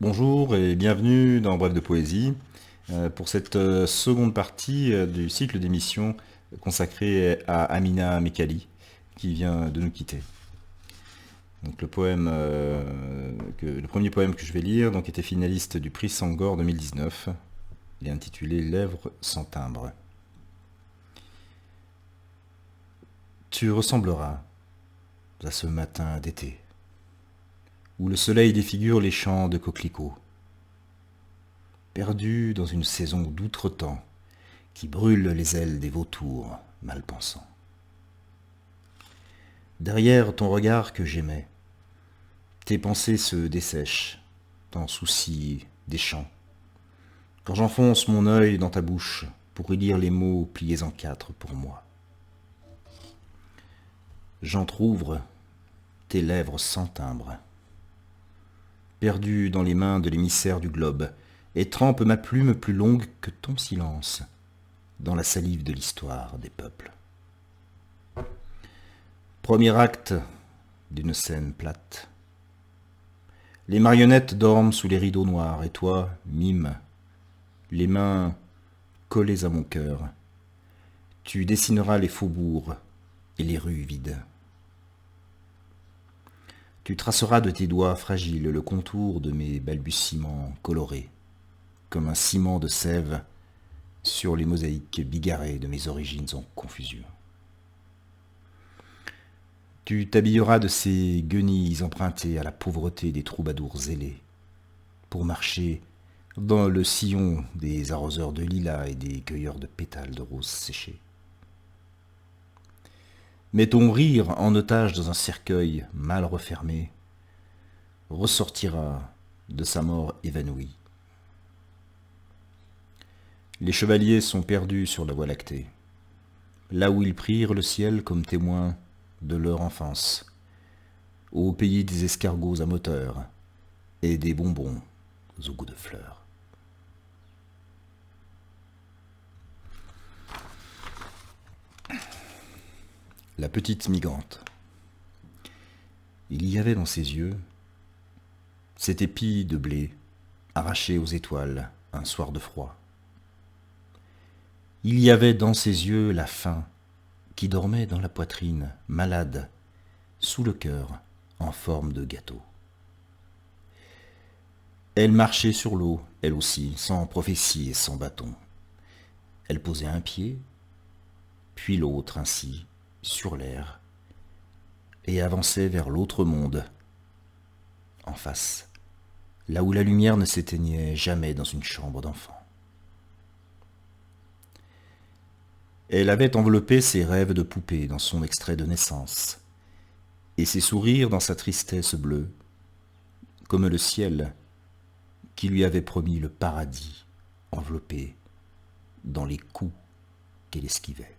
Bonjour et bienvenue dans Bref de Poésie pour cette seconde partie du cycle d'émissions consacré à Amina Mekali qui vient de nous quitter. Donc le premier poème que je vais lire était finaliste du prix Sangor 2019. Il est intitulé Lèvres sans timbre. Tu ressembleras à ce matin d'été où le soleil défigure les champs de coquelicots, perdu dans une saison d'outre-temps qui brûle les ailes des vautours mal pensants. Derrière ton regard que j'aimais, tes pensées se dessèchent, dans souci des chants. Quand j'enfonce mon œil dans ta bouche pour y lire les mots pliés en quatre pour moi. J'entr'ouvre tes lèvres sans timbre, perdu dans les mains de l'émissaire du globe, et trempe ma plume plus longue que ton silence dans la salive de l'histoire des peuples. Premier acte d'une scène plate. Les marionnettes dorment sous les rideaux noirs, et toi, mime, les mains collées à mon cœur, tu dessineras les faubourgs et les rues vides. Tu traceras de tes doigts fragiles le contour de mes balbutiements colorés, comme un ciment de sève sur les mosaïques bigarrées de mes origines en confusion. Tu t'habilleras de ces guenilles empruntées à la pauvreté des troubadours zélés, pour marcher dans le sillon des arroseurs de lilas et des cueilleurs de pétales de roses séchées. Mais ton rire en otage dans un cercueil mal refermé ressortira de sa mort évanouie. Les chevaliers sont perdus sur la voie lactée, là où ils prirent le ciel comme témoin de leur enfance, au pays des escargots à moteur et des bonbons au goût de fleurs. La petite migrante. Il y avait dans ses yeux cet épi de blé arraché aux étoiles un soir de froid. Il y avait dans ses yeux la faim qui dormait dans la poitrine, malade, sous le cœur, en forme de gâteau. Elle marchait sur l'eau, elle aussi, sans prophétie et sans bâton. Elle posait un pied, puis l'autre ainsi, sur l'air, et avançait vers l'autre monde, en face, là où la lumière ne s'éteignait jamais dans une chambre d'enfant. Elle avait enveloppé ses rêves de poupée dans son extrait de naissance, et ses sourires dans sa tristesse bleue, comme le ciel qui lui avait promis le paradis enveloppé dans les coups qu'elle esquivait.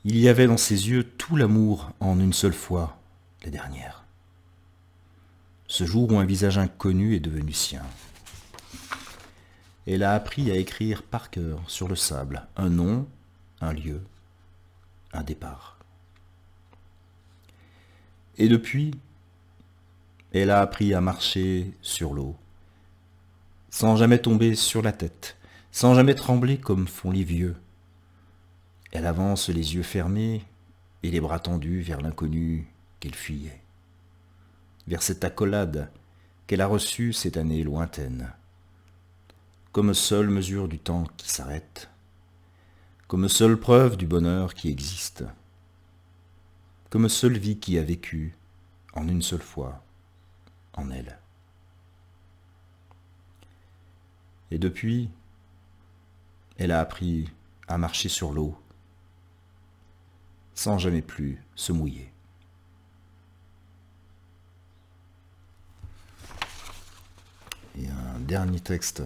Il y avait dans ses yeux tout l'amour en une seule fois, la dernière. Ce jour où un visage inconnu est devenu sien. Elle a appris à écrire par cœur sur le sable un nom, un lieu, un départ. Et depuis, elle a appris à marcher sur l'eau, sans jamais tomber sur la tête, sans jamais trembler comme font les vieux. Elle avance les yeux fermés et les bras tendus vers l'inconnu qu'elle fuyait, vers cette accolade qu'elle a reçue cette année lointaine, comme seule mesure du temps qui s'arrête, comme seule preuve du bonheur qui existe, comme seule vie qui a vécu en une seule fois en elle. Et depuis, elle a appris à marcher sur l'eau, sans jamais plus se mouiller. Et un dernier texte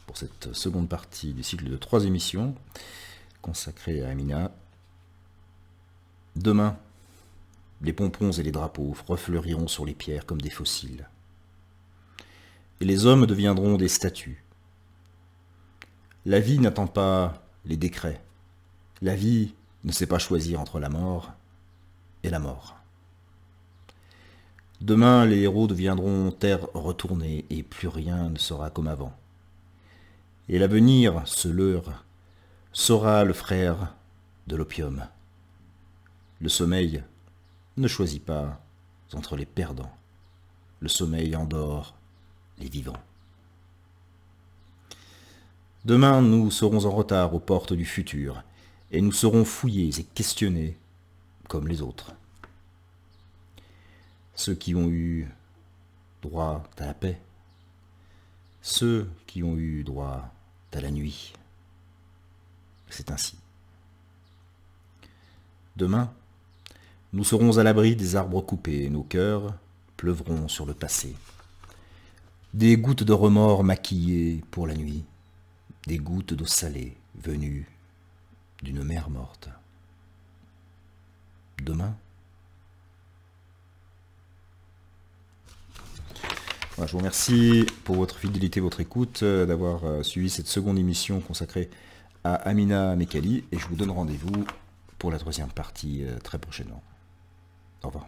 pour cette seconde partie du cycle de 3 émissions, consacré à Amina. Demain, les pompons et les drapeaux refleuriront sur les pierres comme des fossiles. Et les hommes deviendront des statues. La vie n'attend pas les décrets. La vie ne sait pas choisir entre la mort et la mort. Demain, les héros deviendront terre retournée et plus rien ne sera comme avant. Et l'avenir, ce leurre, sera le frère de l'opium. Le sommeil ne choisit pas entre les perdants. Le sommeil endort les vivants. Demain, nous serons en retard aux portes du futur, et nous serons fouillés et questionnés comme les autres. Ceux qui ont eu droit à la paix, ceux qui ont eu droit à la nuit. C'est ainsi. Demain, nous serons à l'abri des arbres coupés, et nos cœurs pleuvront sur le passé. Des gouttes de remords maquillées pour la nuit, des gouttes d'eau salée venues d'une mer morte. Demain, voilà, je vous remercie pour votre fidélité, votre écoute, d'avoir suivi cette seconde émission consacrée à Amina Mekali, et je vous donne rendez-vous pour la troisième partie très prochainement. Au revoir.